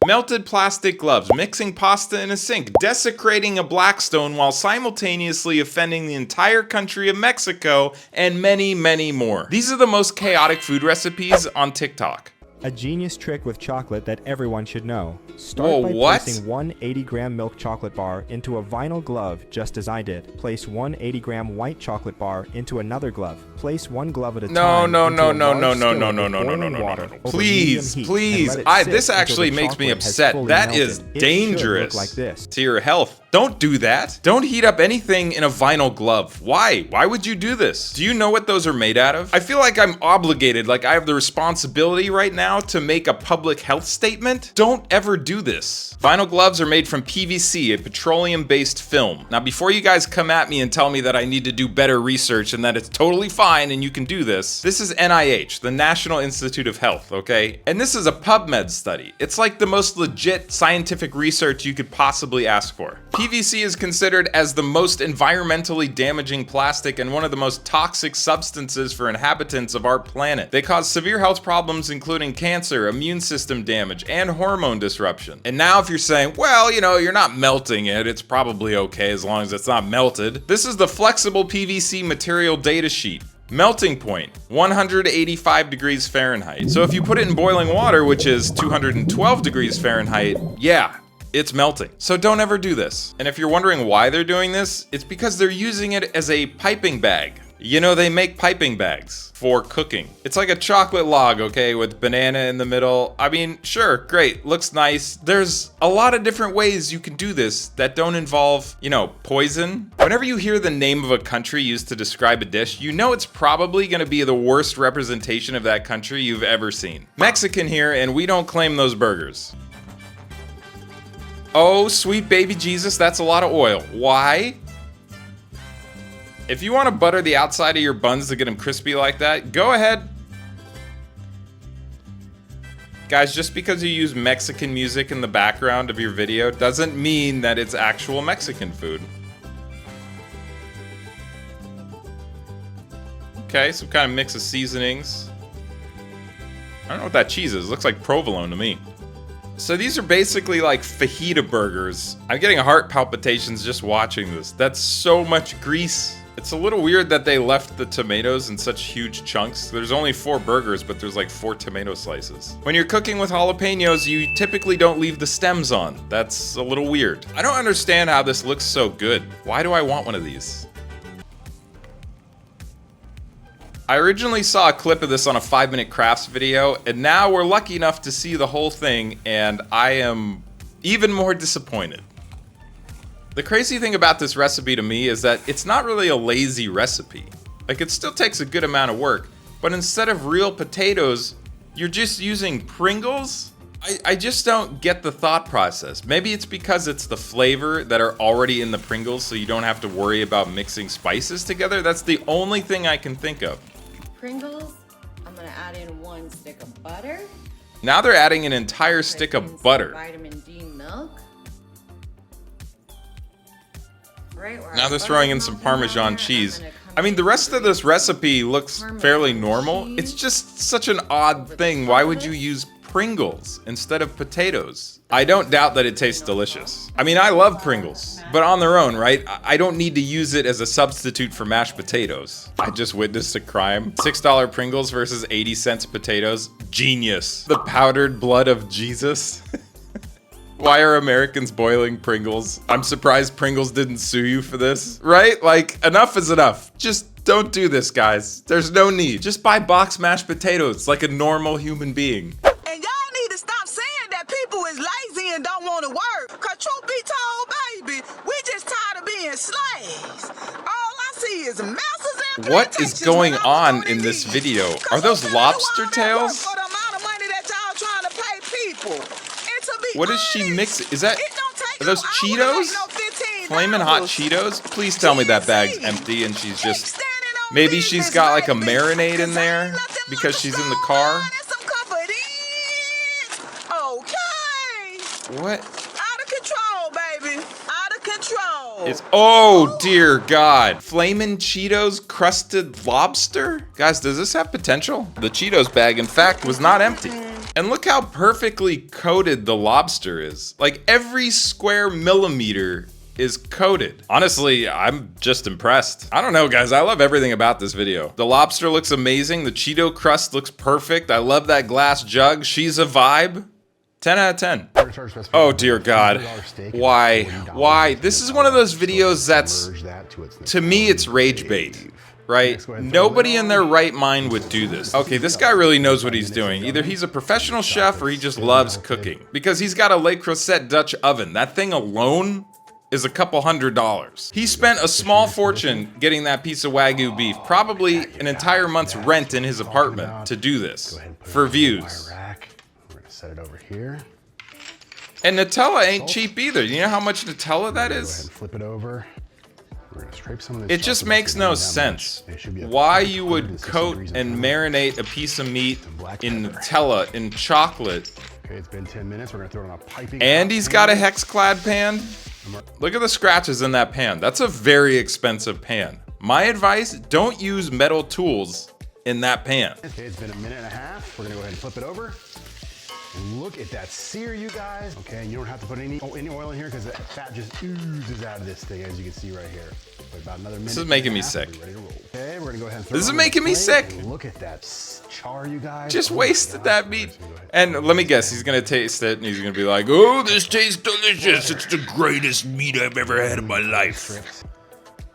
Melted plastic gloves, mixing pasta in a sink, desecrating a black stone while simultaneously offending the entire country of Mexico, and many, many more. These are the most chaotic food recipes on TikTok. A genius trick with chocolate that everyone should know. Start by placing one 80-gram milk chocolate bar into a vinyl glove, just as I did. Place one 80-gram white chocolate bar into another glove. Place one glove at a time. No. Please. This actually makes me upset. That is dangerous like this. to your health. Don't do that. Don't heat up anything in a vinyl glove. Why? Why would you do this? Do you know what those are made out of? I feel like I'm obligated, like I have the responsibility right now to make a public health statement. Don't ever do this. Vinyl gloves are made from PVC, a petroleum-based film. Now, before you guys come at me and tell me that I need to do better research and that it's totally fine and you can do this is NIH, the National Institute of Health, okay? And this is a PubMed study. It's like the most legit scientific research you could possibly ask for. PVC is considered as the most environmentally damaging plastic and one of the most toxic substances for inhabitants of our planet. They cause severe health problems including cancer, immune system damage, and hormone disruption. And now if you're saying, well, you know, you're not melting it, it's probably okay as long as it's not melted. This is the flexible PVC material data sheet. Melting point, 185 degrees Fahrenheit. So if you put it in boiling water, which is 212 degrees Fahrenheit, yeah, it's melting. So don't ever do this. And if you're wondering why they're doing this, it's because they're using it as a piping bag. You know, they make piping bags for cooking. It's like a chocolate log, okay, with banana in the middle. I mean, sure, great, looks nice. There's a lot of different ways you can do this that don't involve, you know, poison. Whenever you hear the name of a country used to describe a dish, you know it's probably gonna be the worst representation of that country you've ever seen. Mexican here, and we don't claim those burgers. Oh, sweet baby Jesus, that's a lot of oil. Why? If you want to butter the outside of your buns to get them crispy like that, go ahead. Guys, just because you use Mexican music in the background of your video doesn't mean that it's actual Mexican food. Okay, some kind of mix of seasonings. I don't know what that cheese is. It looks like provolone to me. So these are basically like fajita burgers. I'm getting heart palpitations just watching this. That's so much grease. It's a little weird that they left the tomatoes in such huge chunks. There's only 4 burgers, but there's like 4 tomato slices. When you're cooking with jalapenos, you typically don't leave the stems on. That's a little weird. I don't understand how this looks so good. Why do I want one of these? I originally saw a clip of this on a 5-minute crafts video, and now we're lucky enough to see the whole thing, and I am even more disappointed. The crazy thing about this recipe to me is that it's not really a lazy recipe. Like, it still takes a good amount of work, but instead of real potatoes, you're just using Pringles? I just don't get the thought process. Maybe it's because it's the flavor that are already in the Pringles, so you don't have to worry about mixing spices together. That's the only thing I can think of. Pringles, I'm gonna add in 1 stick of butter. Now they're adding an entire stick of butter. Vitamin D milk. Right, now they're throwing in some Parmesan cheese. I mean, the rest of this recipe looks fairly normal. It's just such an odd thing. Why would you use Pringles instead of potatoes? I don't doubt that it tastes delicious. I mean, I love Pringles, but on their own, right? I don't need to use it as a substitute for mashed potatoes. I just witnessed a crime. $6 Pringles versus 80-cent potatoes. Genius. The powdered blood of Jesus. Why are Americans boiling Pringles? I'm surprised Pringles didn't sue you for this, right? Like, enough is enough. Just don't do this, guys. There's no need. Just buy boxed mashed potatoes like a normal human being. And y'all need to stop saying that people is lazy and don't want to work. Cause truth be told, baby, we just tired of being slaves. All I see is mouses and what is going on in this video? Are those lobster tails? For the amount of money that y'all trying to pay people. What is she mixing? Is that, are those Cheetos? Flamin' hot Cheetos? Please tell me that bag's empty and she's just, maybe she's got like a marinade in there because she's in the car. What? Out of control, baby. Out of control. It's, oh dear God. Flamin' Cheetos crusted lobster? Guys, does this have potential? The Cheetos bag, in fact, was not empty. And look how perfectly coated the lobster is. Like every square millimeter is coated. Honestly, I'm just impressed. I don't know, guys. I love everything about this video. The lobster looks amazing. The Cheeto crust looks perfect. I love that glass jug. She's a vibe. 10 out of 10. Oh dear God. Why? Why? This is one of those videos that's, to me, it's rage bait. Right? Nobody in their right mind would do this. Okay, this guy really knows what he's doing. Either he's a professional chef or he just loves cooking. Because he's got a Le Creuset Dutch oven. That thing alone is a couple $100. He spent a small fortune getting that piece of Wagyu beef. Probably an entire month's rent in his apartment to do this. For views. We're gonna set it over here. And Nutella ain't cheap either. You know how much Nutella that Go ahead is? and flip it over. We're gonna scrape some of this It just chocolate makes off no the sense It should be a why perfect you color. would This is coat the reason and for marinate a piece of meat black in pepper. Nutella, in chocolate, Okay, it's been 10 minutes. We're gonna throw it on a piping and hot he's got a pan. hex-clad pan. Look at the scratches in that pan. That's a very expensive pan. My advice, don't use metal tools in that pan. Okay, it's been a minute and a half. We're gonna go ahead and flip it over. And look at that sear, you guys. Okay, and you don't have to put any oil in here because the fat just oozes out of this thing, as you can see right here. Wait about another minute. This is making me and a half, sick. we'll be ready to roll. Okay, we're gonna go ahead and throw This it is on the making me plate, sick. and look at that char, you guys. Just Oh my wasted God. that We're meat. just gonna go ahead And let me guess, he's gonna taste it and he's gonna be like, oh, this tastes delicious. It's the greatest meat I've ever had in my life. strips,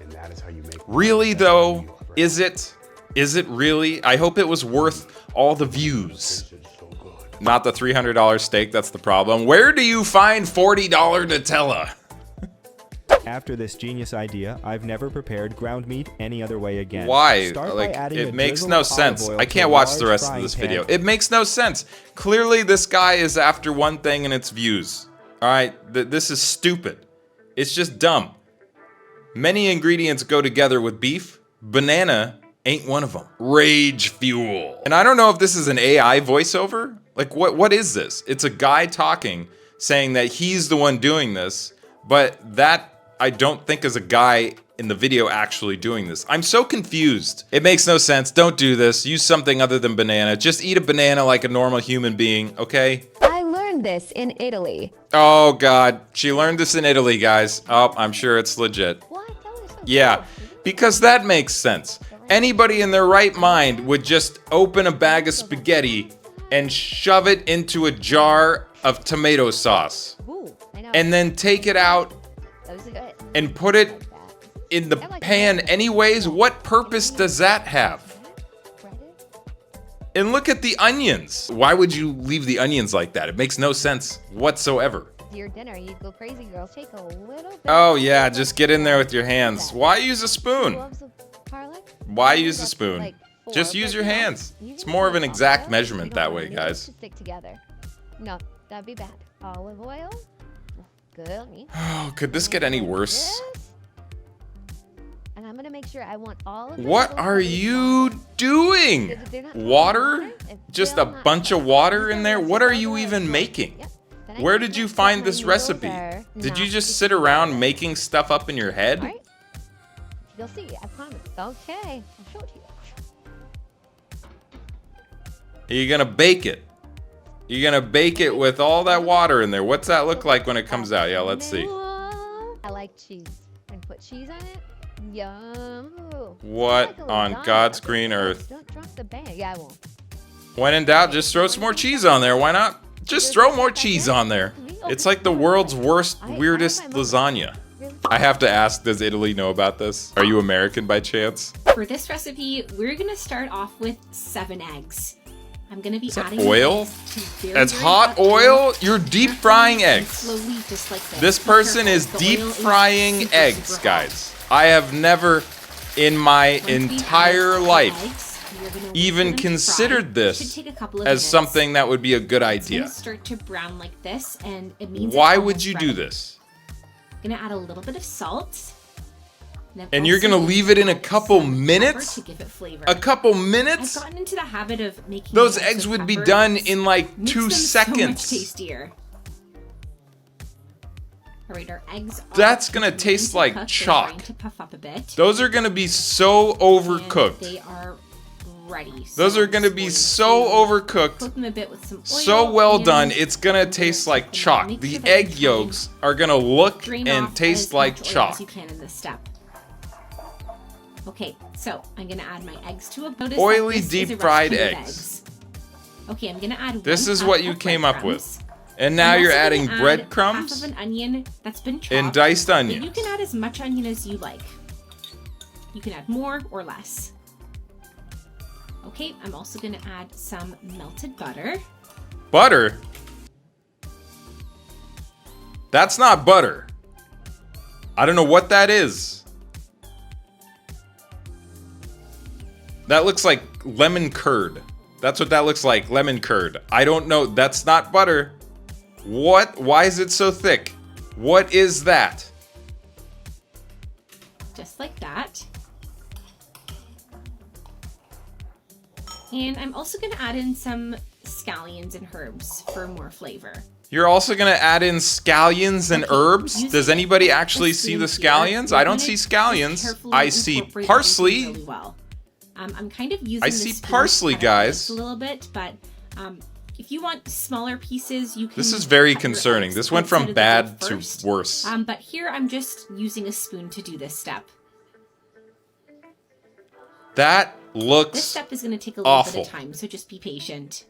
and that is how you make. Really though, is it? Is it really? I hope it was worth all the views. Not the $300 steak, that's the problem. Where do you find $40 Nutella? After this genius idea, I've never prepared ground meat any other way again. Why? Start by Like, adding it a makes drizzle no of sense. olive oil I to can't a watch the large rest of frying this pan. video. It makes no sense. Clearly, this guy is after one thing and it's views. All right, this is stupid. It's just dumb. Many ingredients go together with beef. Banana ain't one of them. Rage fuel. And I don't know if this is an AI voiceover. Like, what is this? It's a guy talking, saying that he's the one doing this, but that I don't think is a guy in the video actually doing this. I'm so confused. It makes no sense. Don't do this. Use something other than banana. Just eat a banana like a normal human being, okay? I learned this in Italy. Oh God, she learned this in Italy, guys. Oh, I'm sure it's legit. What? That was so Yeah, cool. because that makes sense. Anybody in their right mind would just open a bag of spaghetti and shove it into a jar of tomato sauce. Ooh, I know. And then take it out That was good. and put it in the pan anyways. What purpose does that have? And look at the onions. Why would you leave the onions like that? It makes no sense whatsoever. Your dinner, you go crazy, girls. Take a little bit. Oh yeah, just get in there with your hands. Why use a spoon? Cloves of garlic. Why use a That's spoon? like 4, Just use but your you know, hands. you It's can more of put an exact olive oil. measurement You that don't way, want guys. To stick together. No, that'd be bad. Olive oil. Good on me. Oh, could this get any worse? This. And I'm gonna make sure I want all of the What little are pieces you doing? If they're not Water? water, if Just a they're not bunch of water, water these in are there? ones What that are are you good. even making? Yep. Then I Where can did you just find put this my recipe? noodles there, Did you not just stick sit around together. making stuff up in your head? All right. You'll see. I promise. Okay. I'll show it to you. Are you gonna bake it? You're gonna bake it with all that water in there. What's that look like when it comes out? Yeah, let's see. I like cheese. And put cheese on it. Yum. What It's like a on lasagna. God's green earth? Don't drop the bag. Yeah, I won't. When in doubt, just throw some more cheese on there. Why not? Just throw more cheese on there. It's like the world's worst, weirdest lasagna. I have to ask, does Italy know about this? Are you American by chance? For this recipe, we're gonna start off with 7 eggs. I'm gonna be Is that adding oil? eggs to very, That's very hot oil? You're deep frying and eggs. Slowly, just like this. This Be person careful, is the deep oil is frying super, eggs, super hot. guys. I have never in my Once we add entire the life eggs, you're gonna even leave them to considered fry. It this should take a couple of as minutes. something that would be a good It's gonna idea. start to brown like this, and it means Why it's would almost you ready. do this? Gonna add a little bit of salt. And you're gonna leave it in a couple minutes? To give it flavor. A couple I've minutes? gotten into the habit of making Those the eggs with would be pepper. done in like Makes 2 them So seconds. much tastier. All right, our eggs. That's are gonna beginning taste to like cook. They're chalk. starting to puff up a bit. Those are gonna be so And overcooked. they are ready. Those are gonna be so overcooked, cook them a bit with some oil, so well and done, it's gonna taste like chalk. make The sure that you egg try yolks are gonna look drain and off taste as like much oil chalk. as you can in this step. Okay, so I'm gonna add my eggs to a notice Oily, that this is a deep-fried recipe of eggs. Okay, I'm gonna add This 1 is cup what you of came up breadcrumbs. with. And now I'm you're also adding gonna add breadcrumbs half of an onion that's been chopped. and diced But onions. you can add as much onion as you like. You can add more or less. Okay, I'm also gonna add some melted butter. Butter? That's not butter. I don't know what that is. That looks like lemon curd. That's what that looks like, lemon curd. I don't know, that's not butter. What? Why is it so thick? What is that? Just like that. And I'm also gonna add in some scallions and herbs for more flavor. You're also gonna add in scallions and herbs? Does anybody actually see the scallions? I don't see scallions. I see parsley. Really well. I'm kind of using I this see spoon to parsley, cut it guys. a little bit, but if you want smaller pieces, you can. This is very cut your concerning. eggs This went outside from of the bad bowl to first. worse. But here I'm just using a spoon to do this step. That This looks step is going to take a little awful. bit of time, so just be patient.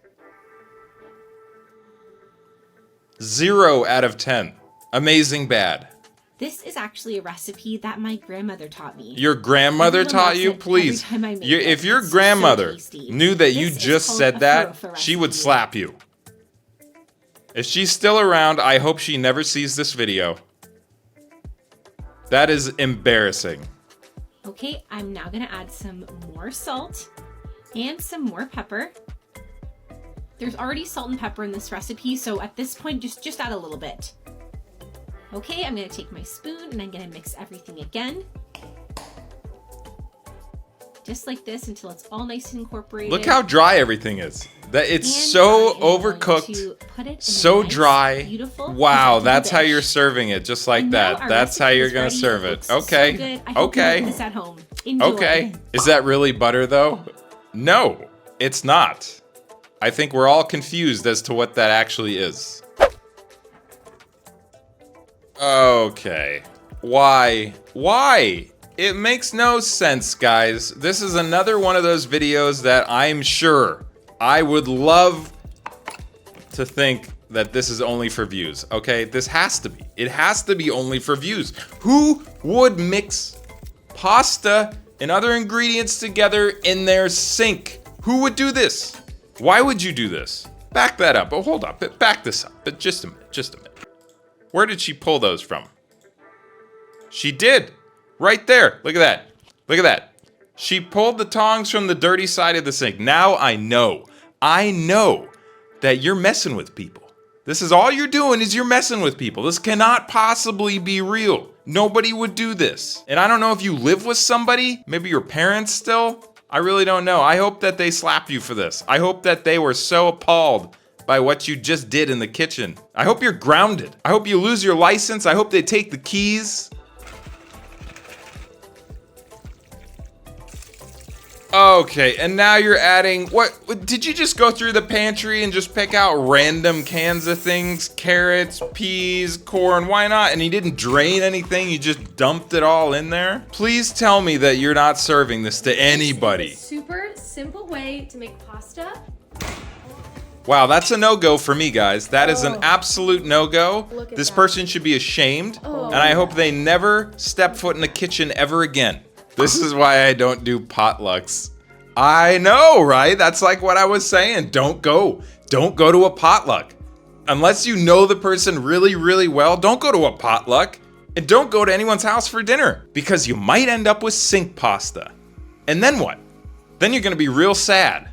0 out of 10. Amazing bad. This is actually a recipe that my grandmother taught me. Your grandmother Everyone taught loves you? it Please. every time I make If it. your It's so grandmother tasty. knew that you This is just called said a that, farofa she would recipe. slap you. If she's still around, I hope she never sees this video. That is embarrassing. Okay, I'm now going to add some more salt and some more pepper. There's already salt and pepper in this recipe, so at this point, just add a little bit. Okay, I'm going to take my spoon and I'm going to mix everything again. Just like this until it's all nice and incorporated. Look how dry everything is. That it's And so I am going overcooked, to put it in a so nice, dry. beautiful, Wow, presentable that's how dish. you're serving it, just like And now that. our That's how recipe you're is gonna ready. serve It it. looks so Okay, good. I hope you okay, make this at home. Enjoy. okay. Is that really butter though? No, it's not. I think we're all confused as to what that actually is. Okay. Why? Why? It makes no sense, guys. This is another one of those videos that I'm sure I would love to think that this is only for views, okay? This has to be. It has to be only for views. Who would mix pasta and other ingredients together in their sink? Who would do this? Why would you do this? Back that up. Oh, hold up. Back this up. But just a minute. Just a minute. Where did she pull those from? She did. Right there. Look at that. Look at that. She pulled the tongs from the dirty side of the sink. Now I know. I know that you're messing with people. This is all you're doing is you're messing with people. This cannot possibly be real. Nobody would do this. And I don't know if you live with somebody, maybe your parents still. I really don't know. I hope that they slap you for this. I hope that they were so appalled by what you just did in the kitchen. I hope you're grounded. I hope you lose your license. I hope they take the keys. Okay, and now you're adding, what, did you just go through the pantry and just pick out random cans of things? Carrots, peas, corn, why not? And you didn't drain anything, you just dumped it all in there? Please tell me that you're not serving this to anybody. Super simple way to make pasta. Wow, that's a no-go for me, guys. That is an absolute no-go. Look at This that. person should be ashamed, Oh. and I hope they never step foot in the kitchen ever again. This is why I don't do potlucks. I know, right? That's like what I was saying. Don't go. Don't go to a potluck. Unless you know the person really, really well, don't go to a potluck. And don't go to anyone's house for dinner, because you might end up with sink pasta. And then what? Then you're gonna be real sad.